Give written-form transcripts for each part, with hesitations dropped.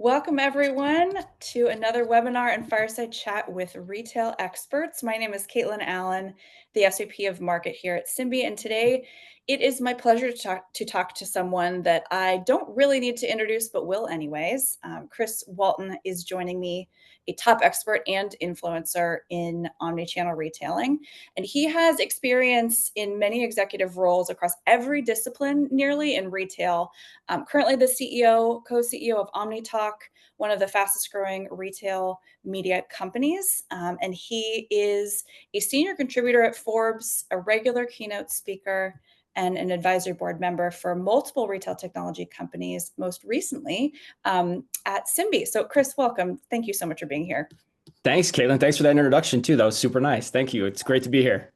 Welcome, everyone, to another webinar and fireside chat with retail experts. My name is Caitlin Allen, the SVP of Market here at Symbi, and today it is my pleasure to talk to someone that I don't really need to introduce, but will anyways. Chris Walton is joining me, a top expert and influencer in omnichannel retailing, and he has experience in many executive roles across every discipline, nearly in retail. Currently the co-CEO of Omni, one of the fastest growing retail media companies. And he is a senior contributor at Forbes, a regular keynote speaker, and an advisory board member for multiple retail technology companies, most recently at Symbi. So Chris, welcome. Thank you so much for being here. Thanks, Caitlin. Thanks for that introduction too. That was super nice. Thank you. It's great to be here.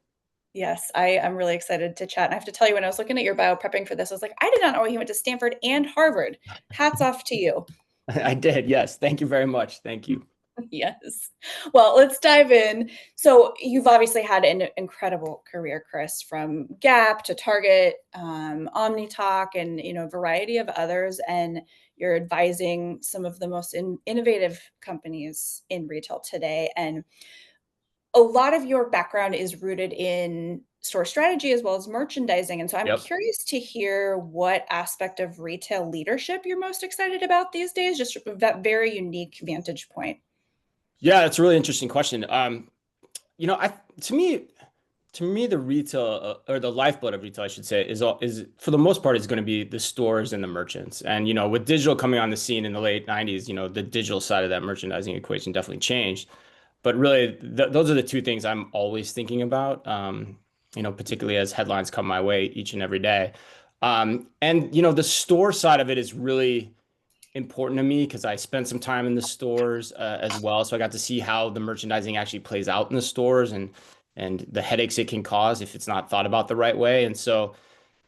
Yes, I am really excited to chat. And I have to tell you, when I was looking at your bio prepping for this, I was like, I did not know he went to Stanford and Harvard. Hats off to you. I did. Yes. Thank you very much. Thank you. Yes. Well, let's dive in. So you've obviously had an incredible career, Chris, from Gap to Target, Omni, and a variety of others. And you're advising some of the most innovative companies in retail today. And a lot of your background is rooted in store strategy as well as merchandising. And so I'm Yep. curious to hear what aspect of retail leadership you're most excited about these days, just from that very unique vantage point. Yeah, it's a really interesting question. I to me the retail or the lifeblood of retail, I should say, is for the most part is going to be the stores and the merchants. And with digital coming on the scene in the late 90s, the digital side of that merchandising equation definitely changed. But really, those are the two things I'm always thinking about. Particularly as headlines come my way each and every day. And the store side of it is really important to me because I spent some time in the stores as well. So I got to see how the merchandising actually plays out in the stores and the headaches it can cause if it's not thought about the right way. And so,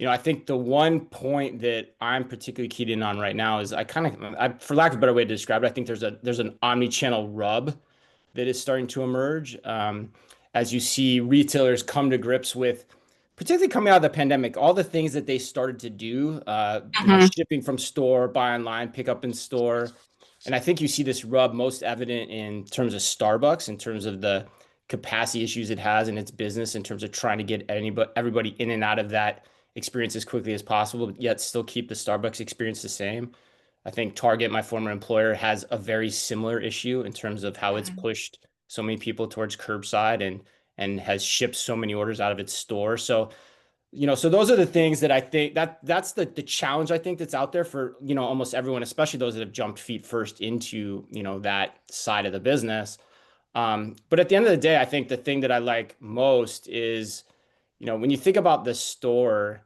I think the one point that I'm particularly keyed in on right now is for lack of a better way to describe it, I think there's an omni-channel rub that is starting to emerge as you see retailers come to grips with, particularly coming out of the pandemic, all the things that they started to do, shipping from store, buy online, pick up in store. And I think you see this rub most evident in terms of Starbucks, in terms of the capacity issues it has in its business, in terms of trying to get everybody in and out of that experience as quickly as possible, but yet still keep the Starbucks experience the same. I think Target, my former employer, has a very similar issue in terms of how it's pushed so many people towards curbside and has shipped so many orders out of its store. So, so those are the things that I think that's the challenge I think that's out there for, almost everyone, especially those that have jumped feet first into, that side of the business. But at the end of the day, I think the thing that I like most is, when you think about the store,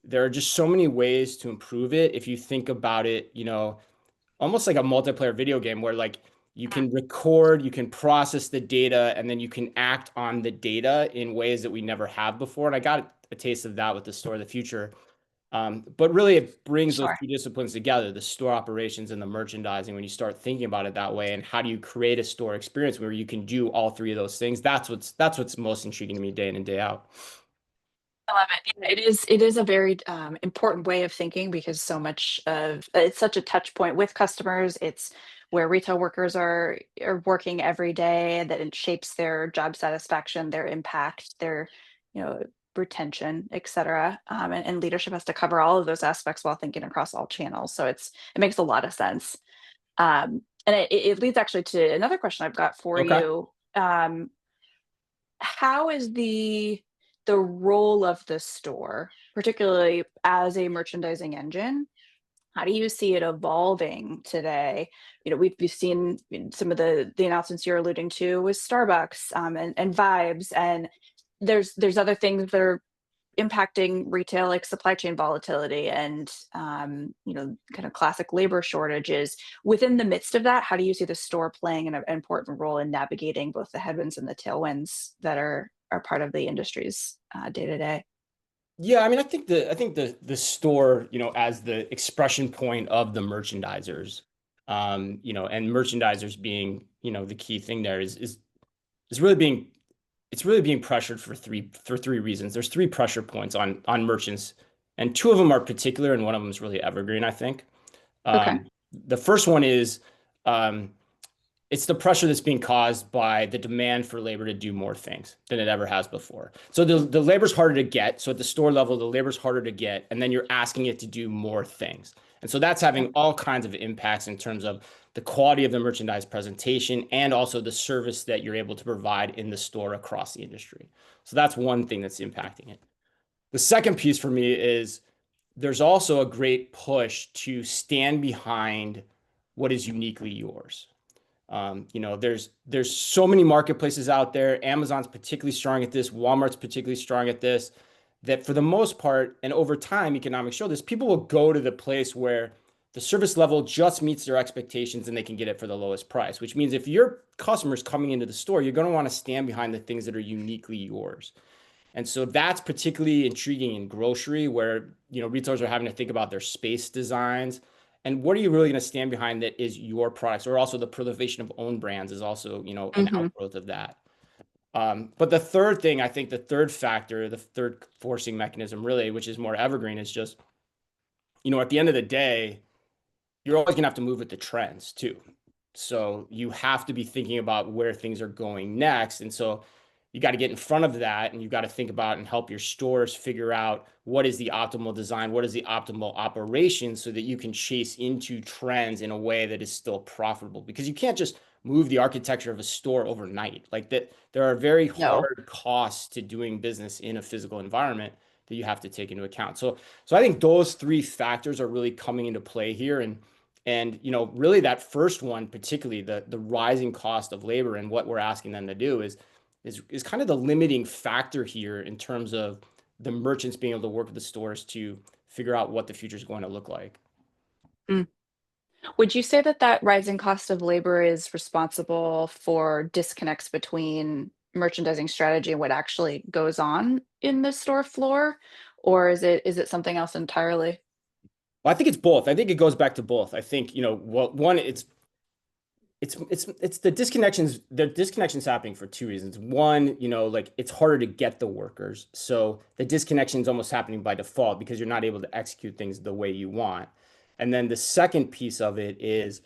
there are just so many ways to improve it. If you think about it, almost like a multiplayer video game where like you can record, you can process the data, and then you can act on the data in ways that we never have before. And I got a taste of that with the store of the future. But really, it brings those Sure. two disciplines together, the store operations and the merchandising, when you start thinking about it that way. And how do you create a store experience where you can do all three of those things? That's what's most intriguing to me day in and day out. I love it. Yeah, it is a very important way of thinking because so much of it's such a touch point with customers. It's where retail workers are working every day, that it shapes their job satisfaction, their impact, their you know retention, et cetera. And leadership has to cover all of those aspects while thinking across all channels. So it makes a lot of sense. And it leads actually to another question I've got for Okay. you. How is the role of the store, particularly as a merchandising engine, how do you see it evolving today? We've seen in some of the announcements you're alluding to with Starbucks, and Vibes, and there's other things that are impacting retail, like supply chain volatility and kind of classic labor shortages. Within the midst of that, how do you see the store playing an important role in navigating both the headwinds and the tailwinds that are part of the industry's day to day? Yeah, I mean, I think the store, as the expression point of the merchandisers, and merchandisers being, the key thing there is really being it's really being pressured for three reasons. There's three pressure points on merchants, and two of them are particular, and one of them is really evergreen, I think. Okay. The first one is it's the pressure that's being caused by the demand for labor to do more things than it ever has before. So the labor's harder to get. So at the store level, the labor's harder to get, and then you're asking it to do more things. And so that's having all kinds of impacts in terms of the quality of the merchandise presentation and also the service that you're able to provide in the store across the industry. So that's one thing that's impacting it. The second piece for me is there's also a great push to stand behind what is uniquely yours. There's so many marketplaces out there. Amazon's particularly strong at this. Walmart's particularly strong at this. That for the most part, and over time, economics show this, people will go to the place where the service level just meets their expectations and they can get it for the lowest price, which means if your customer's coming into the store, you're going to want to stand behind the things that are uniquely yours. And so that's particularly intriguing in grocery where, retailers are having to think about their space designs and what are you really going to stand behind that is your products, or also the proliferation of own brands is also, an Mm-hmm. outgrowth of that. But the third thing, I think the third factor, the third forcing mechanism really, which is more evergreen, is just, at the end of the day, you're always going to have to move with the trends too. So you have to be thinking about where things are going next. And so you got to get in front of that and you've got to think about and help your stores figure out what is the optimal design, what is the optimal operation so that you can chase into trends in a way that is still profitable because you can't just move the architecture of a store overnight. Like that, there are very No. hard costs to doing business in a physical environment that you have to take into account. So I think those three factors are really coming into play here. And really that first one, particularly the rising cost of labor and what we're asking them to do is kind of the limiting factor here in terms of the merchants being able to work with the stores to figure out what the future is going to look like. Mm. Would you say that that rising cost of labor is responsible for disconnects between merchandising strategy and what actually goes on in the store floor, or is it something else entirely? Well, I think it's both. I think it goes back to both. I think, one, it's the disconnections. The disconnections happening for two reasons. One, like it's harder to get the workers, so the disconnection is almost happening by default because you're not able to execute things the way you want. And then the second piece of it is,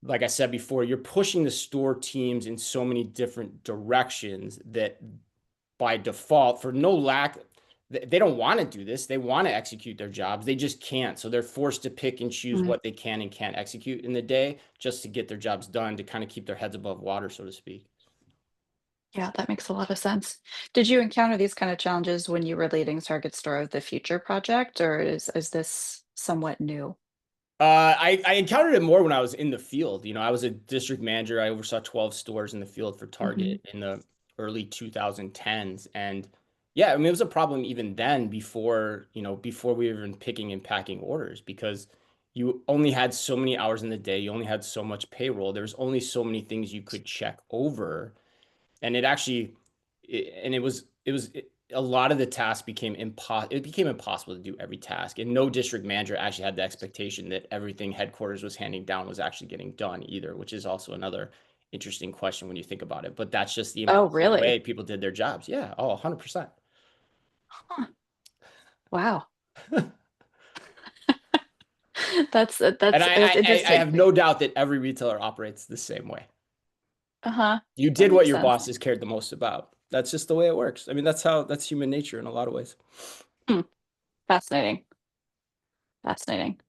like I said before, you're pushing the store teams in so many different directions that by default, for no lack, they don't want to do this. They want to execute their jobs. They just can't. So they're forced to pick and choose Mm. what they can and can't execute in the day just to get their jobs done, to kind of keep their heads above water, so to speak. Yeah, that makes a lot of sense. Did you encounter these kind of challenges when you were leading Target Store of the Future project, or is this somewhat new? I encountered it more when I was in the field. I was a district manager. I oversaw 12 stores in the field for Hmm. Target in the early 2010s. And yeah, I mean, it was a problem even then before we were even picking and packing orders because you only had so many hours in the day. You only had so much payroll. There was only so many things you could check over and a lot of the tasks it became impossible to do every task, and no district manager actually had the expectation that everything headquarters was handing down was actually getting done either, which is also another interesting question when you think about it, but that's just the Oh, impossible way really? people did their jobs. Yeah, oh, 100%. Huh. Wow. That's uh, And that's that's I interesting. have no doubt that every retailer operates the same way. Uh-huh. You That did what makes your sense. bosses cared the most about. That's just the way it works. I mean, that's human nature in a lot of ways. Hmm. Fascinating. Fascinating.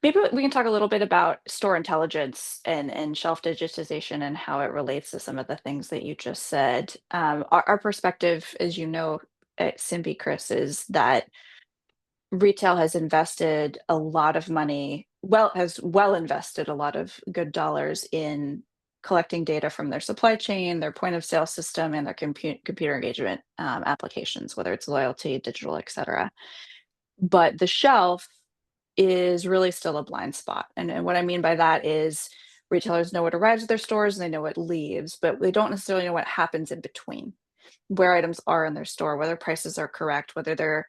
Maybe we can talk a little bit about store intelligence and shelf digitization and how it relates to some of the things that you just said. Our perspective, as you know, at Simbi, Chris, is that retail has invested a lot of money, has well invested a lot of good dollars in collecting data from their supply chain, their point of sale system, and their computer engagement applications, whether it's loyalty, digital, et cetera. But the shelf is really still a blind spot. And what I mean by that is retailers know what arrives at their stores and they know what leaves, but they don't necessarily know what happens in between, where items are in their store, whether prices are correct, whether their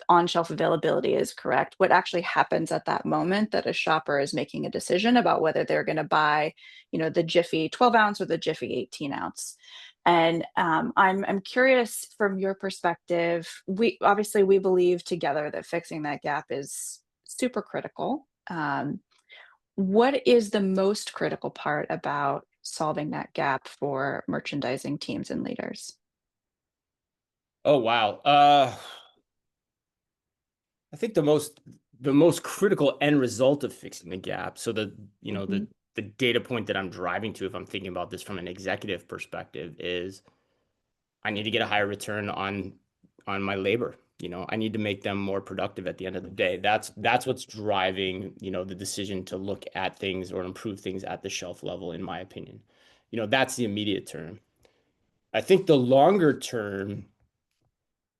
on-shelf availability is correct, what actually happens at that moment that a shopper is making a decision about whether they're going to buy, the Jiffy 12 ounce or the Jiffy 18 ounce. And I'm curious from your perspective. We believe together that fixing that gap is super critical. What is the most critical part about solving that gap for merchandising teams and leaders? Oh, wow. I think the most critical end result of fixing the gap. So Mhm, the data point that I'm driving to, if I'm thinking about this from an executive perspective, is I need to get a higher return on my labor. I need to make them more productive at the end of the day. That's what's driving, the decision to look at things or improve things at the shelf level, in my opinion. That's the immediate term. I think the longer term,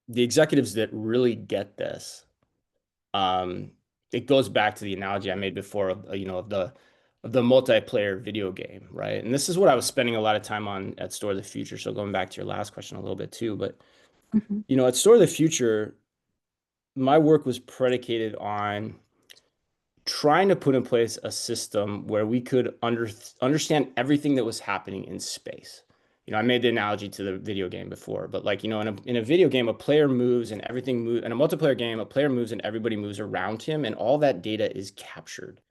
the executives that really get this, um, it goes back to the analogy I made before of, of the multiplayer video game, right? And this is what I was spending a lot of time on at Store of the Future. So going back to your last question a little bit too, but mhm, at Store of the Future, my work was predicated on trying to put in place a system where we could understand everything that was happening in space. I made the analogy to the video game before, but like, in a video game, a player moves and everything moves. In a multiplayer game, a player moves and everybody moves around him, and all that data is captured.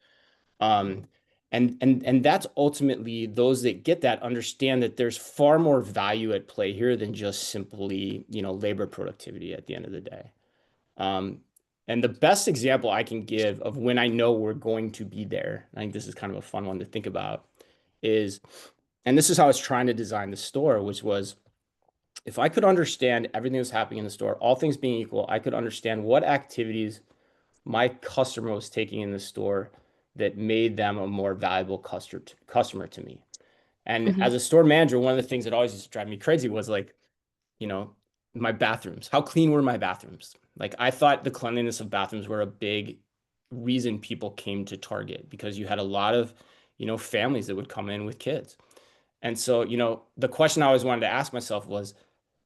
Um, and that's ultimately, those that get that understand that there's far more value at play here than just simply, labor productivity at the end of the day. Um, and the best example I can give of when I know we're going to be there, I think this is kind of a fun one to think about, is, and this is how I was trying to design the store, which was, if I could understand everything that's happening in the store, all things being equal, I could understand what activities my customer was taking in the store that made them a more valuable customer to me. And mhm. as a store manager, one of the things that always used to drive me crazy was like, you know, my bathrooms. How clean were my bathrooms? Like, I thought the cleanliness of bathrooms were a big reason people came to Target, because you had a lot of, families that would come in with kids. And so, the question I always wanted to ask myself was,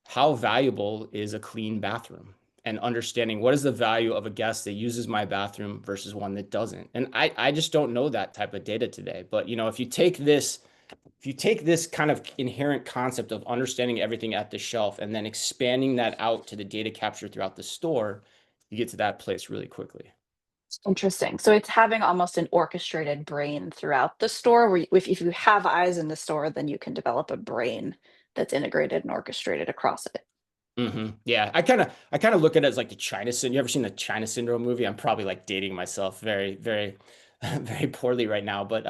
how valuable is a clean bathroom? And understanding what is the value of a guest that uses my bathroom versus one that doesn't. And I just don't know that type of data today. But, if you take this kind of inherent concept of understanding everything at the shelf and then expanding that out to the data capture throughout the store, you get to that place really quickly. Interesting. So it's having almost an orchestrated brain throughout the store where if you have eyes in the store, then you can develop a brain that's integrated and orchestrated across it. Yeah, I kind of look at it as like the China syndrome. You ever seen the China syndrome movie? I'm probably like dating myself very, very, very poorly right now. But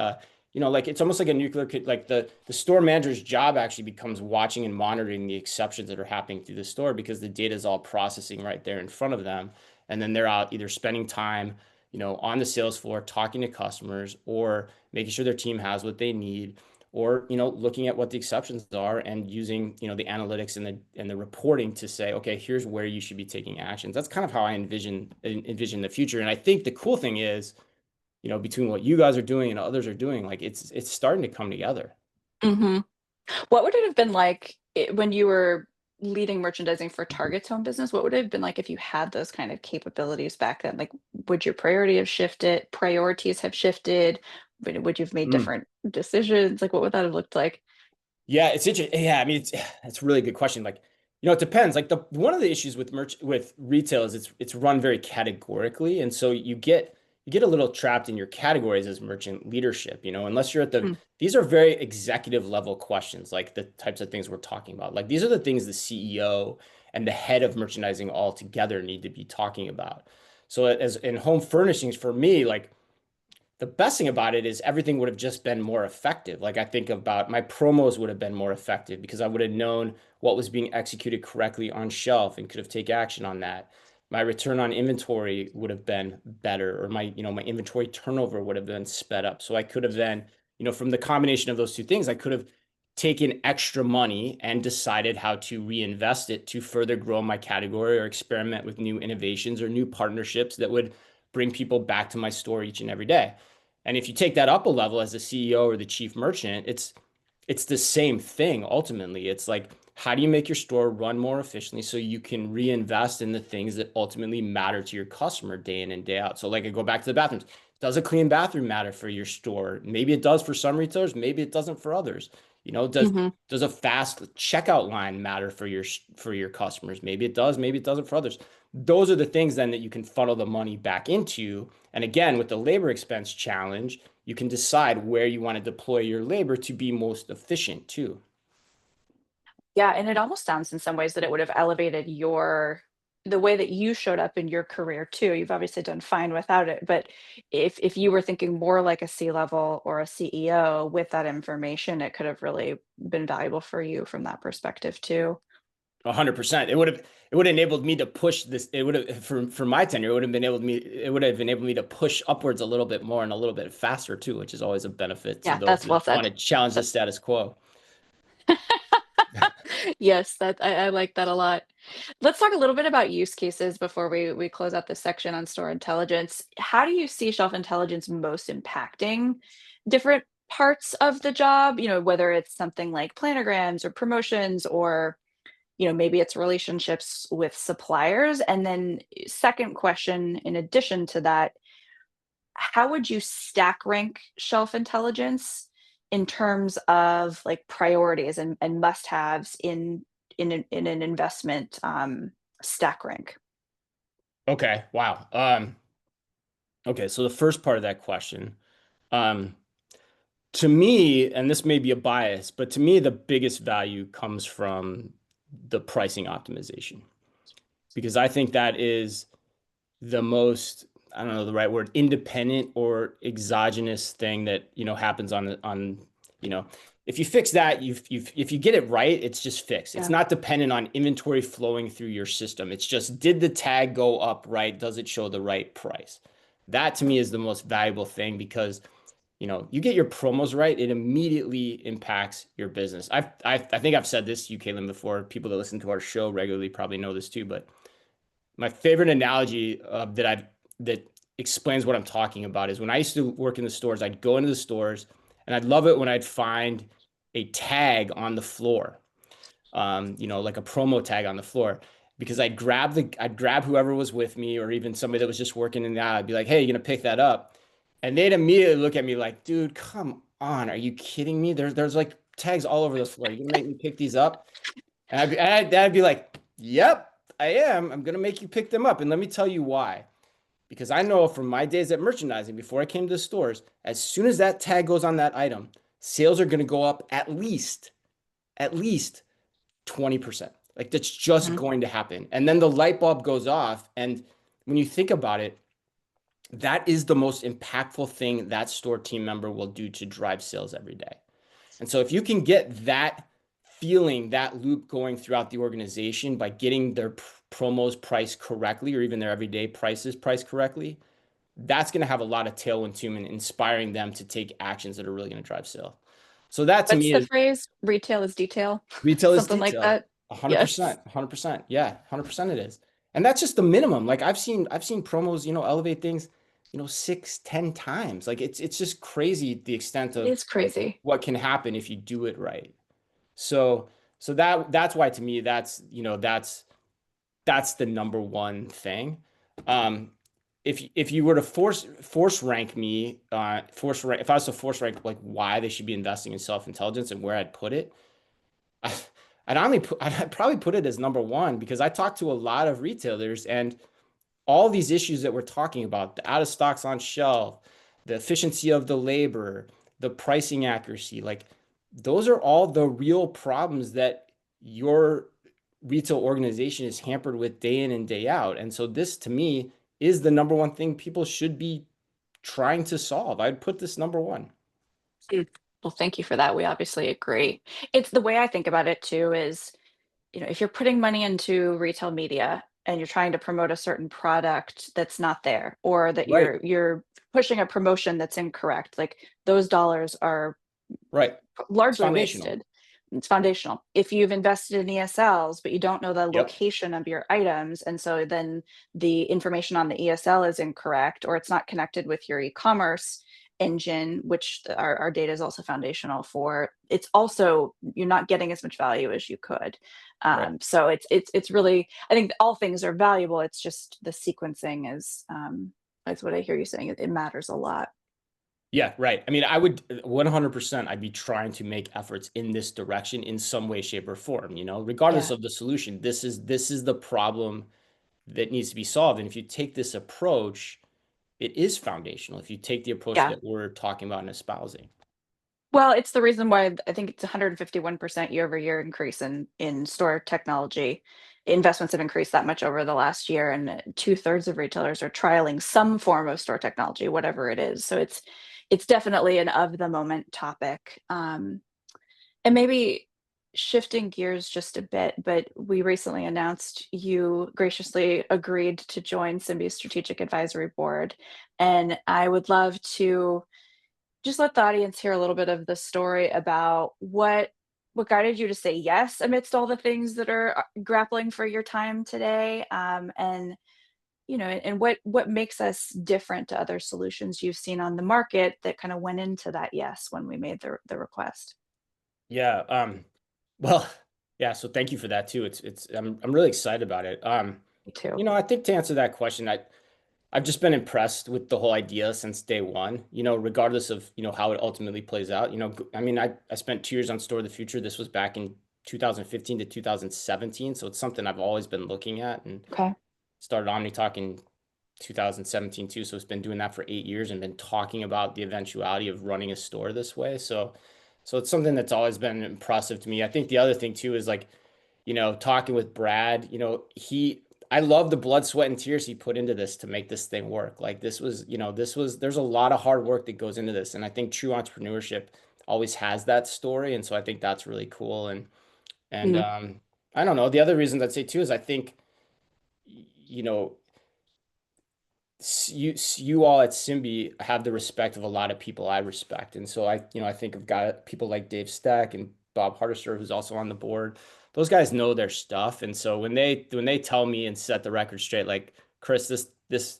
like, it's almost like a like the store manager's job actually becomes watching and monitoring the exceptions that are happening through the store, because the data is all processing right there in front of them, and then they're out either spending time, on the sales floor talking to customers, or making sure their team has what they need, or looking at what the exceptions are and using the analytics and the reporting to say, okay, here's where you should be taking actions. That's kind of how I envision the future. And I think the cool thing is, between what you guys are doing and others are doing, like, it's starting to come together. Mhm. What would it have been like when you were leading merchandising for Target's home business? What would it have been like if you had those kind of capabilities back then? Like, would your priorities have shifted? Would you have made Mm. different decisions? Like, what would that have looked like? Yeah, it's interesting. Yeah, I mean, it's a really good question. Like, it depends. Like, the one of the issues with retail is it's run very categorically, and so you get a little trapped in your categories as merchant leadership. Unless you're at the Mm, these are very executive level questions, like the types of things we're talking about. Like, these are the things the CEO and the head of merchandising all together need to be talking about. So as in home furnishings for me, like, the best thing about it is everything would have just been more effective. Like, I think about my promos would have been more effective because I would have known what was being executed correctly on shelf and could have taken action on that. My return on inventory would have been better, or my inventory turnover would have been sped up. So I could have then, from the combination of those two things, I could have taken extra money and decided how to reinvest it to further grow my category or experiment with new innovations or new partnerships that would bring people back to my store each and every day. And if you take that up a level as the CEO or the chief merchant, it's the same thing ultimately. It's like, how do you make your store run more efficiently so you can reinvest in the things that ultimately matter to your customer day in and day out? So, like, I go back to the bathrooms. Does a clean bathroom matter for your store? Maybe it does for some retailers, maybe it doesn't for others. Mhm. Does a fast checkout line matter for your customers? Maybe it does, maybe it doesn't for others. Those are the things then that you can funnel the money back into. And again, with the labor expense challenge, you can decide where you want to deploy your labor to be most efficient too. Yeah, and it almost sounds in some ways that it would have elevated the way that you showed up in your career too. You've obviously done fine without it, but if you were thinking more like a C-level or a CEO with that information, it could have really been valuable for you from that perspective too. 100%. It would have enabled me to push this. It would have for my tenure, it would have enabled me to push upwards a little bit more and a little bit faster too, which is always a benefit to Yeah, those that's well that want said. to challenge the That status quo. Yes, I like that a lot. Let's talk a little bit about use cases before we close out this section on store intelligence. How do you see shelf intelligence most impacting different parts of the job? Whether it's something like planograms or promotions, or maybe it's relationships with suppliers. And then second question, in addition to that, how would you stack rank shelf intelligence in terms of like priorities and must-haves in an investment stack rank? Okay. Wow. Okay. So the first part of that question, um, to me, and this may be a bias, but to me, the biggest value comes from the pricing optimization because I think that is the most, I don't know the right word, independent or exogenous thing that, happens you know, if you fix that, if you get it right, it's just fixed. It's Yeah. not dependent on inventory flowing through your system. It's just, did the tag go up right? Does it show the right price? That to me is the most valuable thing because you get your promos right, it immediately impacts your business. I think I've said this to you, Caitlin, before. People that listen to our show regularly probably know this too, but my favorite analogy that explains what I'm talking about is when I used to work in the stores, I'd go into the stores and I'd love it when I'd find a tag on the floor, like a promo tag on the floor, because I'd grab whoever was with me or even somebody that was just working in that. I'd be like, "Hey, you gonna pick that up?" And they'd immediately look at me like, "Dude, come on, are you kidding me? There's like tags all over the floor. You gonna make me pick these up?" And I'd be like, "Yep, I am. I'm gonna make you pick them up." And let me tell you why. Because I know from my days at merchandising, before I came to the stores, as soon as that tag goes on that item, sales are gonna go up at least 20%. Like that's just Mhm. going to happen. And then the light bulb goes off. And when you think about it, that is the most impactful thing that store team member will do to drive sales every day. And so if you can get that feeling, that loop going throughout the organization by getting their promos priced correctly, or even their everyday prices priced correctly, that's going to have a lot of tailwind to them and inspiring them to take actions that are really going to drive sales. So that to What's me the is phrase? Retail is detail, retail is something like detail. that. Yes. 100%, 100%. Yeah, 100% it is. And that's just the minimum. Like I've seen promos, elevate things, 6, 10 times. Like it's just crazy the extent It of is crazy. what can happen if you do it right. So that's why to me that's the number one thing. Um, if you were to force rank me, if I was to force rank like why they should be investing in self intelligence and where I'd put it, I, I'd probably put it as number one because I talk to a lot of retailers and all these issues that we're talking about, the out of stocks on shelf, the efficiency of the labor, the pricing accuracy, like those are all the real problems that your retail organization is hampered with day in and day out. And so this to me is the number one thing people should be trying to solve. I'd put this number one. Mm. Well, thank you for that. We obviously agree. It's the way I think about it too is, if you're putting money into retail media and you're trying to promote a certain product that's not there, or that Right. you're pushing a promotion that's incorrect, like those dollars are Right. It's largely foundational. wasted. It's foundational. If you've invested in ESLs, but you don't know the Yep. location of your items, and so then the information on the ESL is incorrect, or it's not connected with your e-commerce engine, which our data is also foundational for. It's also, you're not getting as much value as you could. Right. So it's really, I think all things are valuable. It's just the sequencing is what I hear you saying. It matters a lot. Yeah, right. I mean, I would 100%, I'd be trying to make efforts in this direction in some way, shape, or form, regardless Yeah. of the solution. This is the problem that needs to be solved. And if you take this approach, it is foundational. If you take the approach Yeah. that we're talking about and espousing. Well, it's the reason why I think it's 151% year over year increase in store technology. Investments have increased that much over the last year, and two-thirds of retailers are trialing some form of store technology, whatever it is. So it's definitely an of the moment topic. And maybe shifting gears just a bit, but we recently announced you graciously agreed to join Symbia's strategic advisory board, and I would love to just let the audience hear a little bit of the story about what guided you to say yes amidst all the things that are grappling for your time today, and and what makes us different to other solutions you've seen on the market that kind of went into that yes when we made the request. Yeah. Well, yeah. So thank you for that too. I'm really excited about it. Me too. I think to answer that question, I've just been impressed with the whole idea since day one, regardless of, how it ultimately plays out. I mean, I spent 2 years on Store of the Future. This was back in 2015 to 2017. So it's something I've always been looking at, and Okay. started Omni Talk in 2017 too. So it's been doing that for 8 years and been talking about the eventuality of running a store this way. So it's something that's always been impressive to me. I think the other thing too is like, talking with Brad, I love the blood, sweat, and tears he put into this to make this thing work. Like there's a lot of hard work that goes into this. And I think true entrepreneurship always has that story. And so I think that's really cool. And Mm. I don't know. The other reasons I'd say too is I think, you know, you all at Simbi have the respect of a lot of people I respect. And so I think of people like Dave Steck and Bob Hardister, who's also on the board. Those guys know their stuff. And so when they tell me and set the record straight, like, Chris, this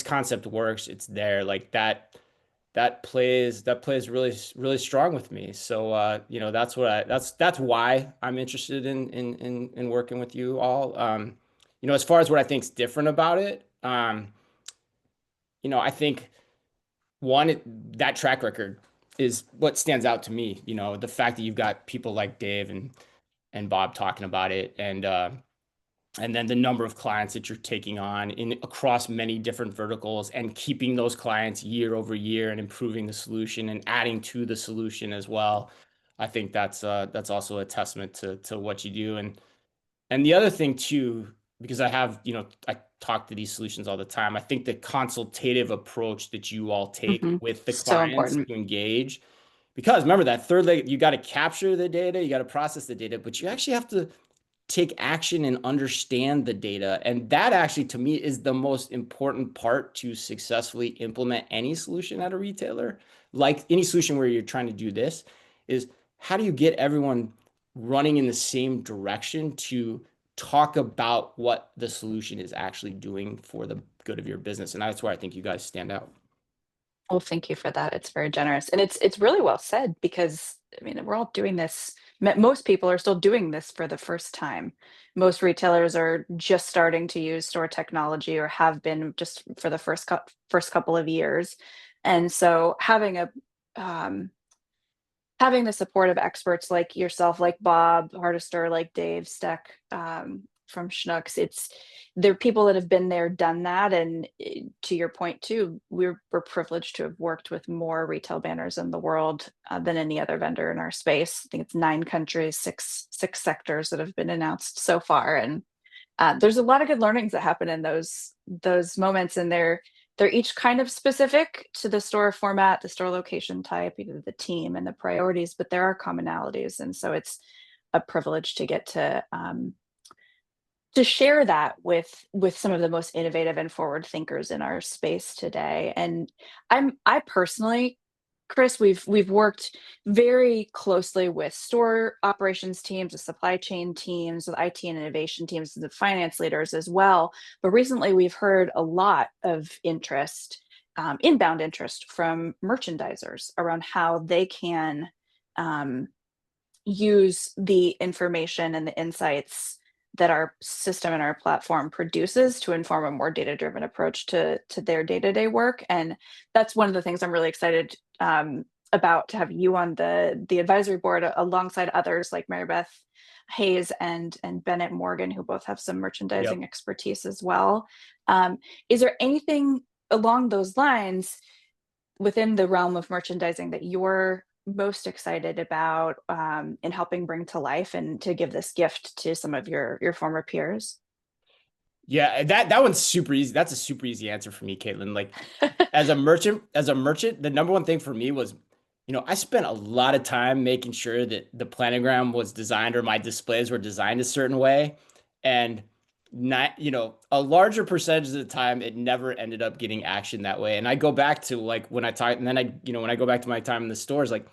concept works, it's there, like that plays really, really strong with me. So that's why I'm interested in working with you all. As far as what I think is different about it, I think that track record is what stands out to me. The fact that you've got people like Dave and Bob talking about it, and then the number of clients that you're taking on in across many different verticals, and keeping those clients year over year and improving the solution and adding to the solution as well. I think that's also a testament to what you do. And the other thing too, because I talk to these solutions all the time, I think the consultative approach that you all take Hmm. with the So clients important. to engage, because remember that third leg, you got to capture the data, you got to process the data, but you actually have to take action and understand the data. And that actually, to me, is the most important part to successfully implement any solution at a retailer. Like any solution where you're trying to do this, is how do you get everyone running in the same direction to talk about what the solution is actually doing for the good of your business? And that's where I think you guys stand out. Well, thank you for that. It's very generous, and it's really well said because I mean we're all doing this. Most people are still doing this for the first time. Most retailers are just starting to use store technology or have been just for the first couple of years, and so um, having the support of experts like yourself, like Bob Hardister, like Dave Steck, from Schnucks, they're people that have been there, done that, and to your point too, we're privileged to have worked with more retail banners in the world than any other vendor in our space. I think it's 9 countries, six sectors that have been announced so far, and there's a lot of good learnings that happen in those moments, and they're each kind of specific to the store format, the store location type, the team, and the priorities. But there are commonalities, and so it's a privilege to get to share that with some of the most innovative and forward thinkers in our space today. And I personally, Chris, we've worked very closely with store operations teams, with supply chain teams, with IT and innovation teams, and the finance leaders as well. But recently, we've heard a lot of interest, inbound interest from merchandisers around how they can um, use the information and the insights that our system and our platform produces to inform a more data-driven approach to their day-to-day work. And that's one of the things I'm really excited about, to have you on the advisory board alongside others like Mary Beth Hayes and Bennett Morgan, who both have some Yep. merchandising expertise as well. Is there anything along those lines within the realm of merchandising that you're most excited about in helping bring to life and to give this gift to some of your former peers? Yeah, that one's super easy. That's a super easy answer for me, Caitlin. Like as a merchant, the number one thing for me was, I spent a lot of time making sure that the planogram was designed or my displays were designed a certain way. And not, a larger percentage of the time, it never ended up getting action that way. And I go back to like when I talk, and then when I go back to my time in the stores, like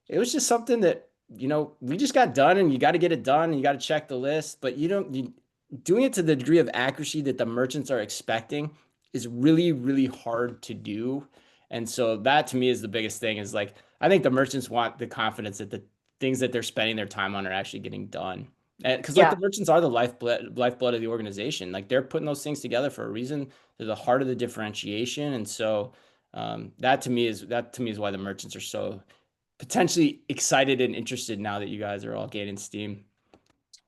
it was just something that, we just got done and you got to get it done and you got to check the list, but doing it to the degree of accuracy that the merchants are expecting is really, really hard to do. And so that to me is the biggest thing, is like, I think the merchants want the confidence that the things that they're spending their time on are actually getting done. And because like the Yeah, merchants are the lifeblood of the organization. Like they're putting those things together for a reason. They're the heart of the differentiation. And so that to me is why the merchants are so potentially excited and interested now that you guys are all gaining steam.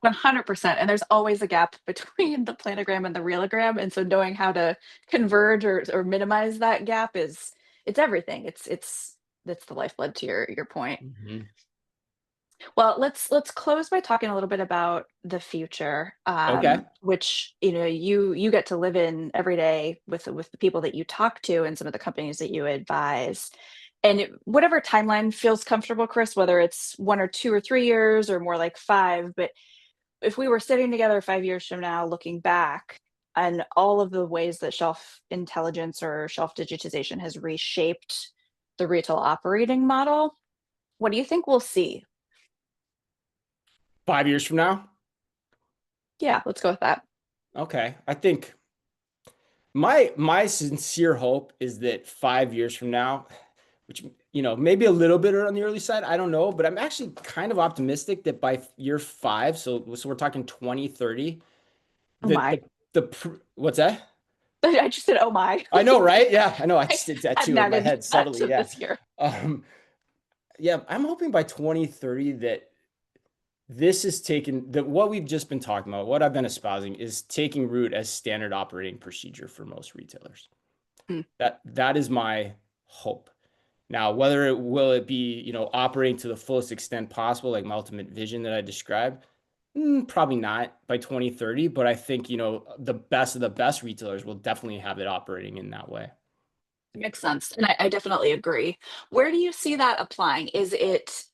100%. And there's always a gap between the planogram and the realogram. And so knowing how to converge or minimize that gap it's everything. It's that's the lifeblood to your point. Mhm. Well, let's close by talking a little bit about the future, Okay. which you get to live in every day with the people that you talk to and some of the companies that you advise. And whatever timeline feels comfortable, Chris, whether it's 1 or 2 or 3 years or more like 5, but if we were sitting together 5 years from now, looking back on all of the ways that shelf intelligence or shelf digitization has reshaped the retail operating model, what do you think we'll see? 5 years from now. Yeah, let's go with that. Okay. I think my sincere hope is that 5 years from now, which maybe a little bit on the early side, I don't know, but I'm actually kind of optimistic that by year 5, so we're talking 2030, Oh that my. what's that? I just said, oh my. I know, right? Yeah, I know. I I just did that too hadn't in my added head that subtly. to Yeah. this year. Um, yeah, I'm hoping by 2030 that this is taken, that what we've just been talking about, what I've been espousing, is taking root as standard operating procedure for most retailers. Hmm. That is my hope. Now, whether it will it be, operating to the fullest extent possible, like my ultimate vision that I described, probably not by 2030, but I think, the best of the best retailers will definitely have it operating in that way. It makes sense. And I definitely agree. Where do you see that applying? Is it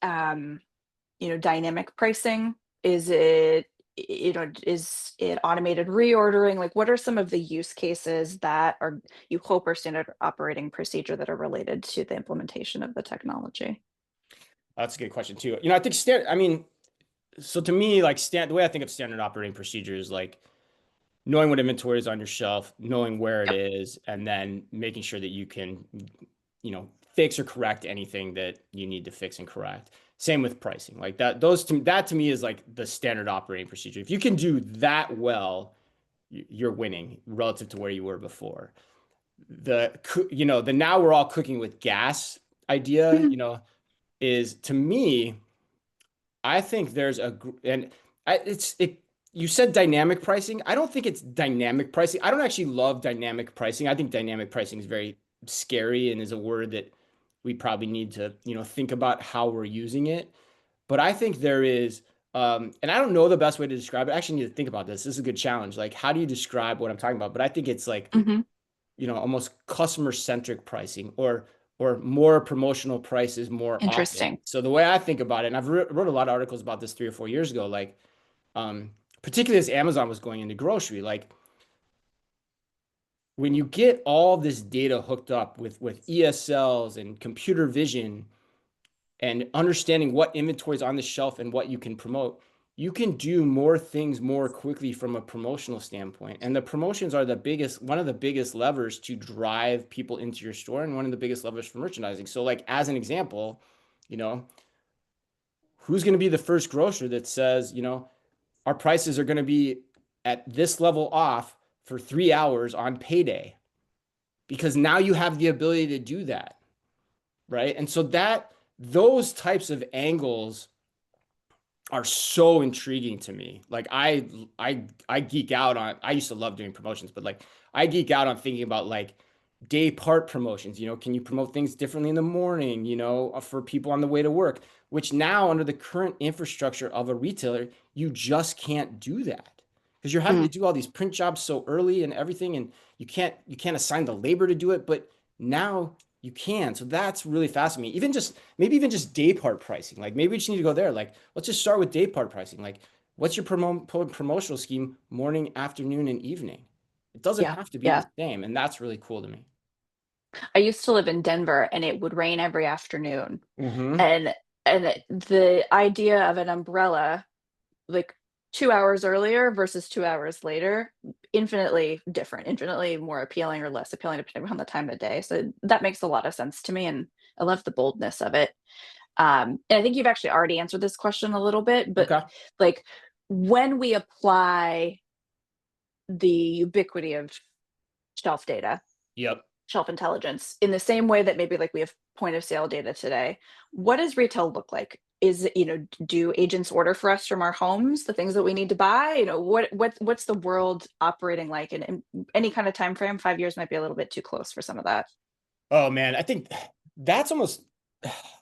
dynamic pricing? Is it is it automated reordering? Like what are some of the use cases that are you hope are standard operating procedure that are related to the implementation of the technology? That's a good question too. I think I mean, so to me, like the way I think of standard operating procedure is like knowing what inventory is on your shelf, knowing where it Yep. is, and then making sure that you can, fix or correct anything that you need to fix and correct. Same with pricing. Like that to me is like the standard operating procedure. If you can do that well, you're winning relative to where you were before. The now we're all cooking with gas idea, is to me, I think there's and you said dynamic pricing. I don't think it's dynamic pricing. I don't actually love dynamic pricing. I think dynamic pricing is very scary and is a word that we probably need to, think about how we're using it. But I think there is, and I don't know the best way to describe it. I actually need to think about this. This is a good challenge. Like, how do you describe what I'm talking about? But I think it's like, Hmm. almost customer centric pricing, or more promotional prices more often. Interesting. So the way I think about it, and I've wrote a lot of articles about this 3 or 4 years ago, like particularly as Amazon was going into grocery, like when you get all this data hooked up with ESLs and computer vision and understanding what inventory is on the shelf and what you can promote, you can do more things more quickly from a promotional standpoint. And the promotions are one of the biggest levers to drive people into your store and one of the biggest levers for merchandising. So like, as an example, you know, who's going to be the first grocer that says, our prices are going to be at this level off for 3 hours on payday, because now you have the ability to do that, right? And so those types of angles are so intriguing to me. Like I geek out on, I used to love doing promotions, but like I geek out on thinking about like day part promotions. Can you promote things differently in the morning, for people on the way to work, which now under the current infrastructure of a retailer, you just can't do that because you're having to Mm, do all these print jobs so early and everything, and you can't assign the labor to do it, but now you can. So that's really fascinating. Maybe even just day part pricing. Like maybe we just need to go there. Like let's just start with day part pricing. Like what's your promotional scheme morning, afternoon, and evening? It doesn't yeah, have to be the yeah. same, and that's really cool to me. I used to live in Denver, and it would rain every afternoon. Mm-hmm. And the idea of an umbrella, like 2 hours earlier versus 2 hours later, infinitely different, infinitely more appealing or less appealing depending on the time of day. So that makes a lot of sense to me, and I love the boldness of it. And I think you've actually already answered this question a little bit, but Okay. like when we apply the ubiquity of shelf data, Yep. shelf intelligence in the same way that maybe like we have point of sale data today, what does retail look like? Is it, do agents order for us from our homes the things that we need to buy? What's the world operating like? And any kind of time frame, 5 years might be a little bit too close for some of that. Oh man, I think that's almost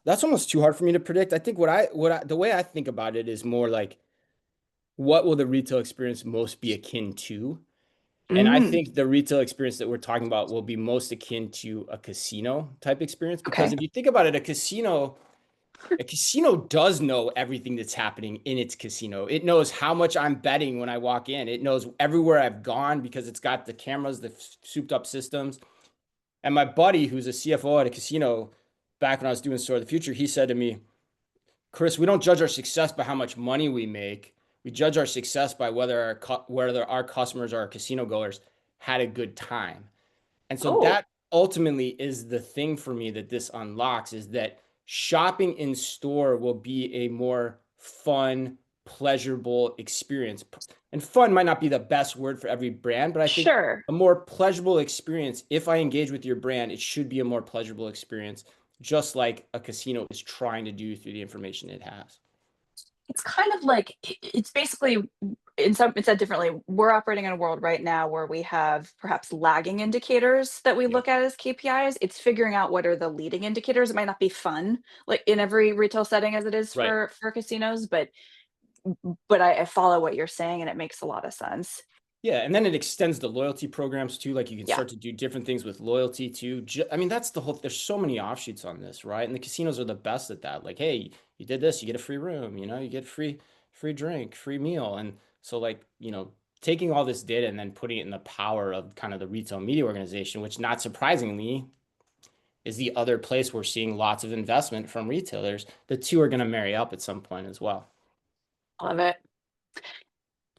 that's almost too hard for me to predict. I think the way I think about it is more like what will the retail experience most be akin to? And I Mm, think the retail experience that we're talking about will be most akin to a casino type experience, because okay. if you think about it, a casino does know everything that's happening in its casino. It knows how much I'm betting when I walk in. It knows everywhere I've gone because it's got the cameras, the souped up systems. And my buddy, who's a CFO at a casino, back when I was doing Store of the Future, he said to me, Chris, we don't judge our success by how much money we make. We judge our success by whether our customers or our casino goers had a good time. And so Oh, that ultimately is the thing for me that this unlocks, is that shopping in store will be a more fun, pleasurable experience. And fun might not be the best word for every brand, but I think sure. a more pleasurable experience, if I engage with your brand, it should be a more pleasurable experience, just like a casino is trying to do through the information it has. It's kind of like it's basically in some it's said differently. We're operating in a world right now where we have perhaps lagging indicators that we Yep. look at as KPIs. It's figuring out what are the leading indicators. It might not be fun, like in every retail setting as it is Right. for casinos, but I follow what you're saying and it makes a lot of sense. Yeah, and then it extends the loyalty programs too. Like you can Yeah. start to do different things with loyalty too. I mean, that's the whole. There's so many offshoots on this, right? And the casinos are the best at that. Like, hey, you did this, you get a free room. You get free drink, free meal, and so like taking all this data and then putting it in the power of kind of the retail media organization, which not surprisingly is the other place we're seeing lots of investment from retailers. The two are going to marry up at some point as well. Love it.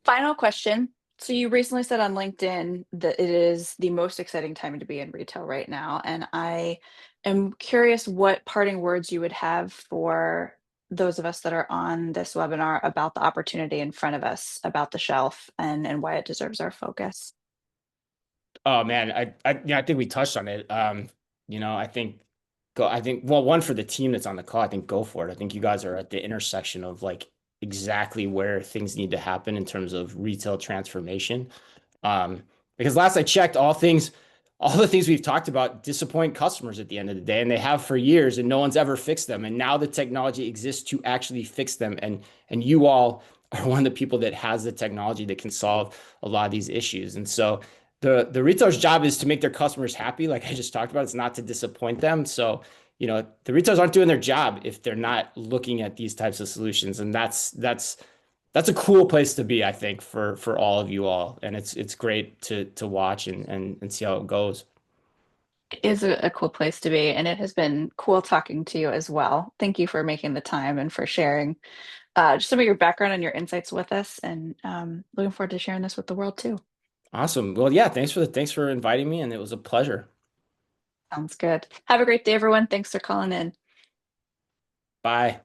Final question. So you recently said on LinkedIn that it is the most exciting time to be in retail right now. And I am curious what parting words you would have for those of us that are on this webinar about the opportunity in front of us, about the shelf and why it deserves our focus. Oh man, I think we touched on it. I think well, one for the team that's on the call, I think go for it. I think you guys are at the intersection of like exactly where things need to happen in terms of retail transformation. Because last I checked, all the things we've talked about disappoint customers at the end of the day, and they have for years, and no one's ever fixed them. And now the technology exists to actually fix them, and you all are one of the people that has the technology that can solve a lot of these issues. And so the retailer's job is to make their customers happy, like I just talked about. It's not to disappoint them. So the retailers aren't doing their job if they're not looking at these types of solutions, and that's a cool place to be, I think, for all of you all. And it's great to watch and see how it goes. It is a cool place to be, and it has been cool talking to you as well. Thank you for making the time and for sharing just some of your background and your insights with us. And looking forward to sharing this with the world too. Awesome. Well, yeah, thanks for inviting me, and it was a pleasure. Sounds good. Have a great day, everyone. Thanks for calling in. Bye.